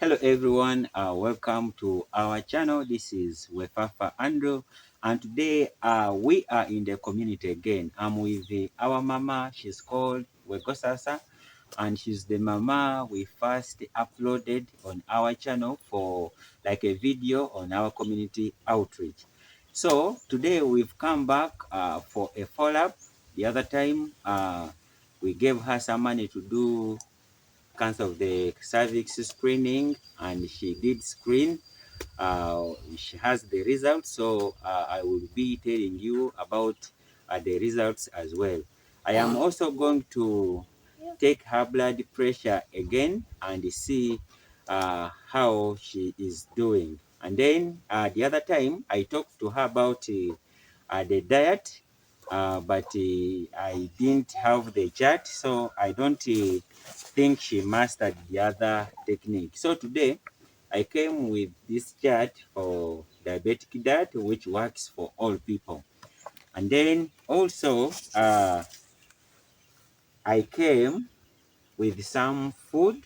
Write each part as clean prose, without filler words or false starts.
Hello everyone, welcome to our channel. This is Wefwafwa Andrew, and today we are in the community again. I'm with our mama. She's called Wegosasa, and she's the mama we first uploaded on our channel for like a video on our community outreach. So today we've come back for a follow-up. The other time we gave her some money to do cancer of the cervix screening, and she did screen. She has the results, so I will be telling you about the results as well. I am also going to take her blood pressure again and see how she is doing. And then the other time I talked to her about the diet, but I didn't have the chart, so I don't think she mastered the other technique. So today I came with this chart for diabetic diet, which works for all people. And then also I came with some food.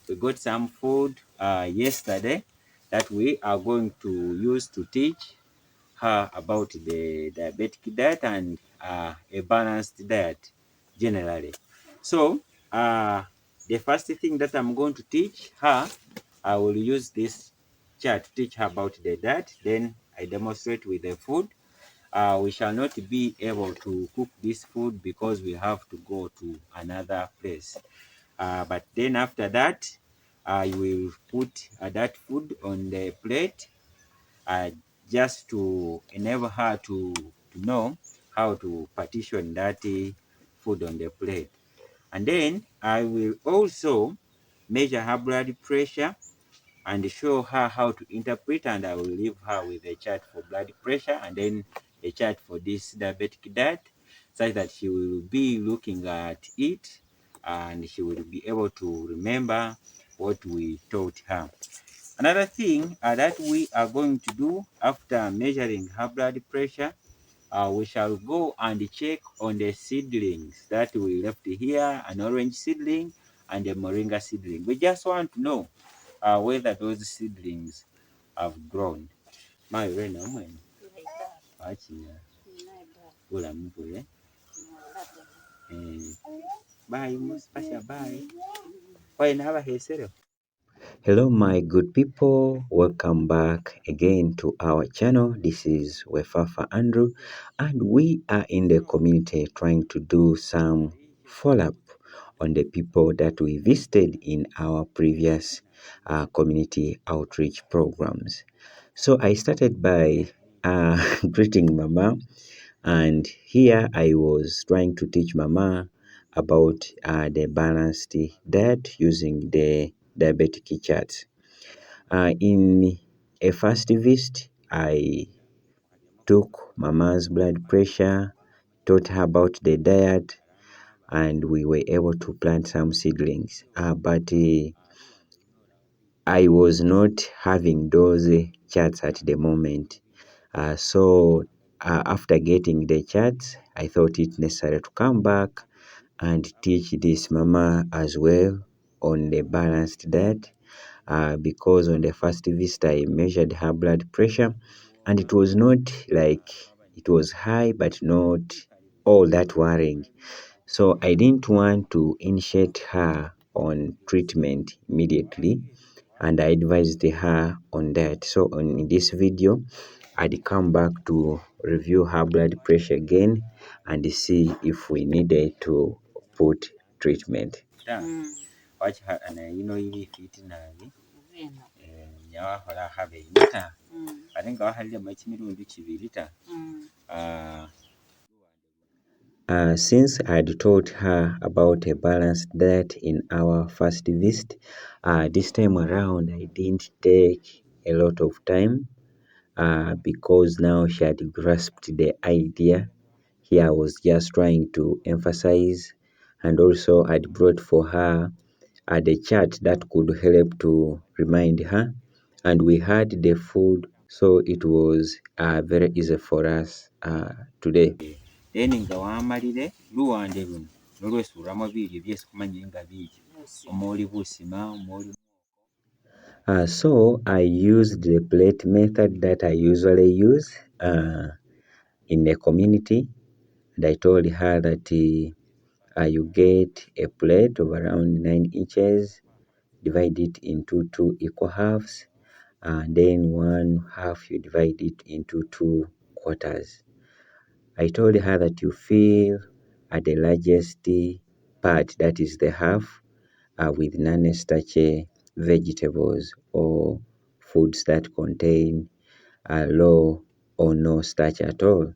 We got some food yesterday that we are going to use to teach her about the diabetic diet and a balanced diet generally. So the first thing that I'm going to teach her, I will use this chart to teach her about the diet. Then I demonstrate with the food. We shall not be able to cook this food because we have to go to another place. But then after that, I will put that food on the plate just to enable her to know how to partition that food on the plate. And then I will also measure her blood pressure and show her how to interpret, and I will leave her with a chart for blood pressure and then a chart for this diabetic diet, such that she will be looking at it and she will be able to remember what we taught her. Another thing that we are going to do after measuring her blood pressure, we shall go and check on the seedlings that we left here, an orange seedling and a moringa seedling. We just want to know whether those seedlings have grown. My when watching bye, bye. Why never he Hello my good people, welcome back again to our channel. This is Wefwafwa Andrew, and we are in the community trying to do some follow-up on the people that we visited in our previous community outreach programs. So I started by greeting Mama, and here I was trying to teach Mama about the balanced diet using the diabetic chart. In a first visit, I took Mama's blood pressure, taught her about the diet, and we were able to plant some seedlings. But I was not having those charts at the moment. So after getting the charts, I thought it necessary to come back and teach this mama as well on the balanced diet, because on the first visit I measured her blood pressure and it was not like it was high but not all that worrying. So I didn't want to initiate her on treatment immediately, and I advised her on that. So in this video I'd come back to review her blood pressure again and see if we needed to put treatment. Watch her and you know you fit nabi nyawa hola habe imita arenga wahalile machi mirundi kibiri ta. Since I had taught her about a balanced diet in our first visit, this time around I didn't take a lot of time because now she had grasped the idea. Here I was just trying to emphasize, and also I'd brought for her the chart that could help to remind her, and we had the food, so it was very easy for us today. Then nga wamalire luwande luno nolwesuulamo biiri byesikumanyire nga biiri omuli busima omuli So I used the plate method that I usually use in the community, and I told her that you get a plate of around 9 inches, divide it into 2 equal halves, and then 1 half you divide it into 2 quarters. I told her that you fill at the largest part, that is the half, with non-starchy vegetables or foods that contain low or no starch at all.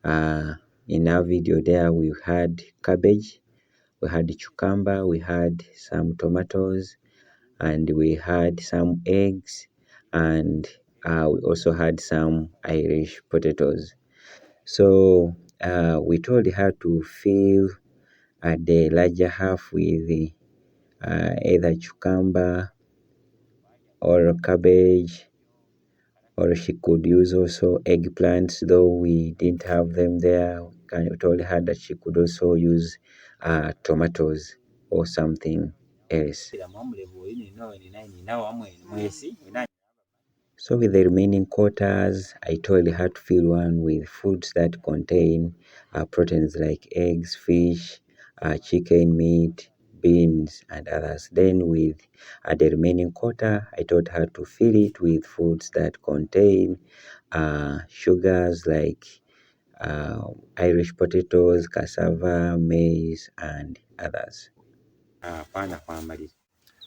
In our video there, we had cabbage, we had cucumber, we had some tomatoes, and we had some eggs, and we also had some Irish potatoes. So we told her to fill the larger half with either cucumber or cabbage, or she could use also eggplants, though we didn't have them there. I told her that she could also use tomatoes or something else. So with the remaining quarters, I told her to fill one with foods that contain proteins like eggs, fish, chicken, meat, beans, and others. Then with the remaining quarter, I told her to fill it with foods that contain sugars like Irish potatoes, cassava, maize, and others.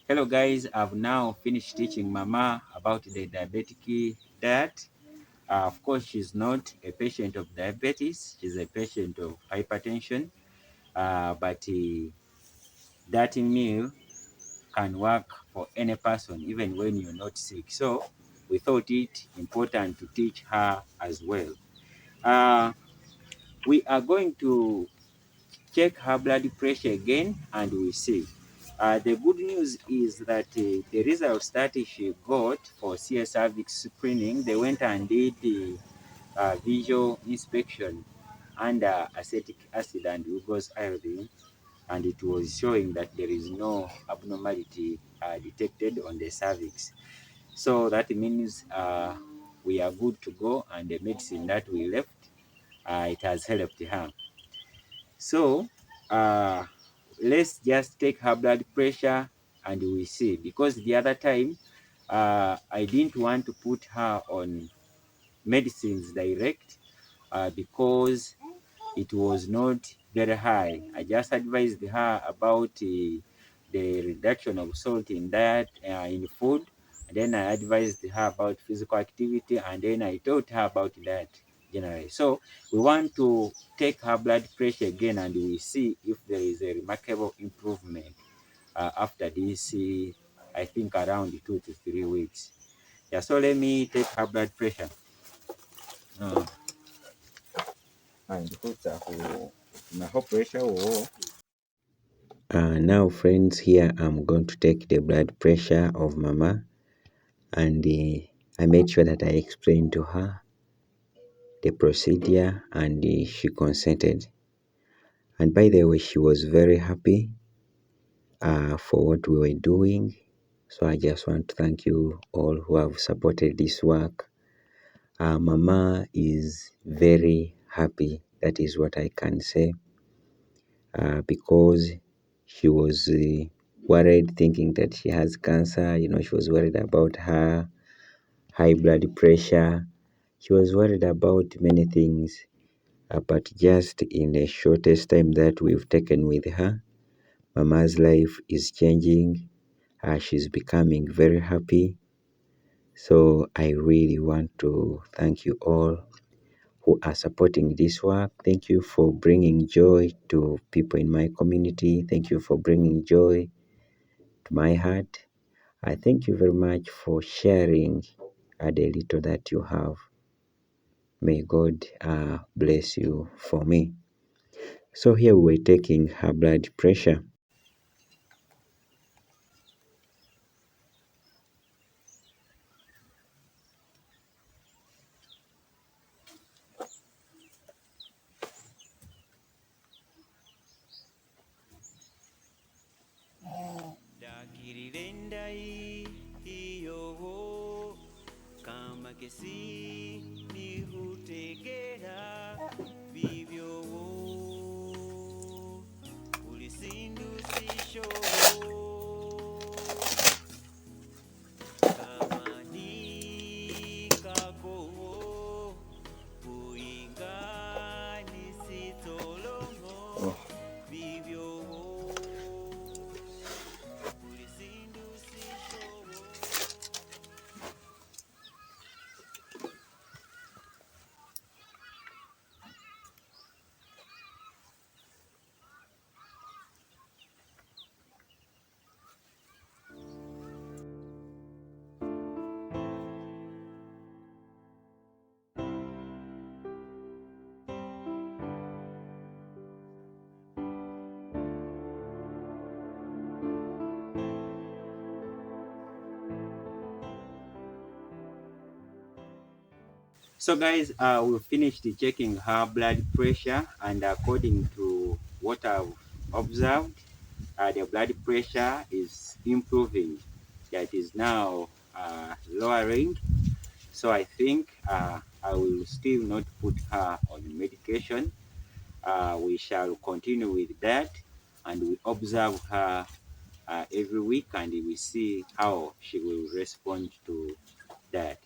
Hello guys, I've now finished teaching Mama about the diabetic diet. Of course, she's not a patient of diabetes, she's a patient of hypertension, but that meal can work for any person, even when you're not sick. So we thought it important to teach her as well. We are going to check her blood pressure again and we see. The good news is that the results that she got for CS cervix screening, they went and did the visual inspection under acetic acid and glucose iodine, and it was showing that there is no abnormality detected on the cervix. So that means we are good to go, and the medicine that we left, it has helped her. So let's just take her blood pressure and we see, because the other time I didn't want to put her on medicines direct because it was not very high. I just advised her about the reduction of salt in diet, in food, and then I advised her about physical activity, and then I taught her about diet generally. So we want to take her blood pressure again and we see if there is a remarkable improvement after this, I think around 2 to 3 weeks. Yeah, so let me take her blood pressure. And put my whole pressure. Now friends, here I'm going to take the blood pressure of Mama, and I made sure that I explained to her the procedure, and she consented. And by the way, she was very happy for what we were doing. So I just want to thank you all who have supported this work. Mama is very happy, that is what I can say, because she was worried, thinking that she has cancer. She was worried about her high blood pressure. She was worried about many things, but just in the shortest time that we've taken with her, Mama's life is changing. She's becoming very happy. So I really want to thank you all who are supporting this work. Thank you for bringing joy to people in my community. Thank you for bringing joy to my heart. I thank you very much for sharing the little that you have. May God bless you for me. So here we're taking her blood pressure. So guys, we finished checking her blood pressure, and according to what I've observed, the blood pressure is improving. Yeah, it is now lowering. So I think I will still not put her on medication. We shall continue with that, and we observe her every week, and we see how she will respond to that.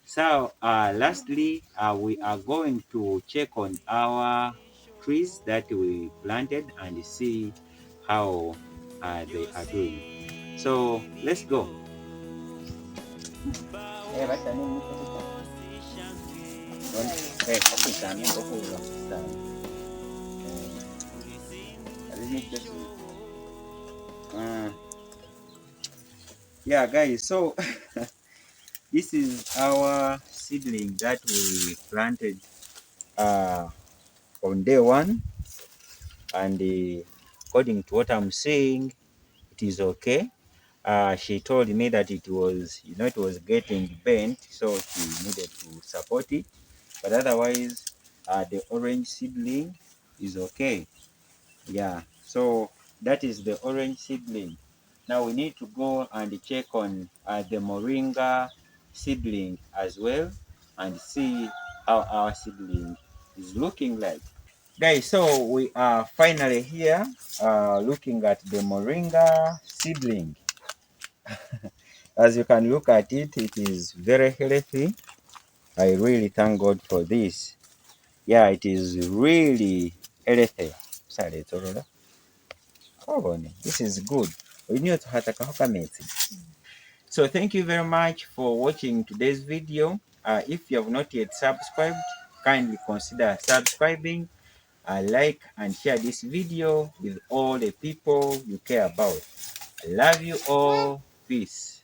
So lastly, we are going to check on our trees that we planted and see how they are doing. So let's go. Yeah, guys, so this is our seedling that we planted on day one, and according to what I'm seeing, it is okay. She told me that it was, it was getting bent, so she needed to support it. But otherwise, the orange seedling is okay. Yeah, so that is the orange seedling. Now we need to go and check on the moringa seedling as well, and see how our seedling is looking like. Guys, so we are finally here looking at the moringa seedling. As you can look at it, it is very healthy. I really thank God for this. Yeah, it is really healthy. Sorry, this is good. So thank you very much for watching today's video. If you have not yet subscribed, kindly consider subscribing. Like and share this video with all the people you care about. I love you all. Peace.